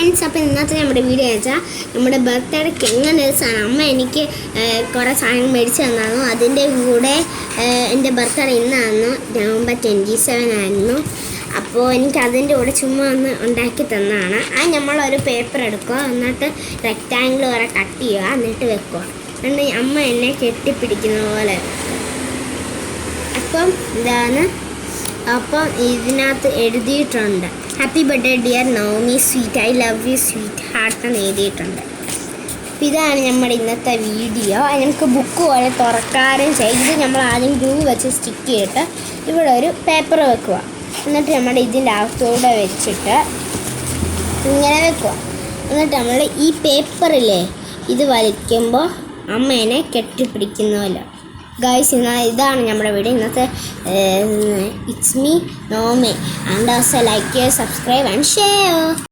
Friends, അപ്പോൾ ഇന്നത്തെ നമ്മുടെ വീഡിയോ വെച്ചാൽ നമ്മുടെ ബർത്ത്ഡേക്ക് എങ്ങനെ ഒരു സാധനം അമ്മ എനിക്ക് കുറേ സാധനം മേടിച്ച് തന്നായിരുന്നു. അതിൻ്റെ കൂടെ എൻ്റെ ബർത്ത്ഡേ ഇന്നായിരുന്നു, November 27 ആയിരുന്നു. അപ്പോൾ എനിക്ക് അതിൻ്റെ കൂടെ ചുമ്മാ ഒന്ന് ഉണ്ടാക്കി തന്നതാണ്. അത് നമ്മളൊരു പേപ്പർ എടുക്കുക, എന്നിട്ട് റെക്റ്റാങ്കിൾ വരെ കട്ട് ചെയ്യുക, എന്നിട്ട് വെക്കുക. എന്നിട്ട് അമ്മ എന്നെ കെട്ടിപ്പിടിക്കുന്ന പോലെ. അപ്പം ഇതിനകത്ത് എഴുതിയിട്ടുണ്ട്, happy birthday dear Navami sweet, I love you sweet heart എന്ന് എഴുതിയിട്ടുണ്ട്. അപ്പോൾ ഇതാണ് നമ്മുടെ ഇന്നത്തെ വീഡിയോ. നമുക്ക് ബുക്ക് പോലെ തുറക്കാനും ചെയ്ത് നമ്മൾ ആദ്യം ഗ്ലൂ വെച്ച് സ്റ്റിക്ക് ചെയ്തിട്ട് ഇവിടെ ഒരു പേപ്പർ വെക്കുക. എന്നിട്ട് നമ്മുടെ ഇതിൻ്റെ അകത്തൂടെ വെച്ചിട്ട് ഇങ്ങനെ വെക്കുക. എന്നിട്ട് നമ്മൾ ഈ പേപ്പറില്ലേ ഇത് വലിക്കുമ്പോൾ അമ്മേനെ കെട്ടിപ്പിടിക്കുന്നല്ലോ. ഗൈസ്, ഇതാണ് നമ്മുടെ വീഡിയോ ഇന്നത്തെ. ഇറ്റ്സ് മീ നോമേ, and also like, subscribe and share.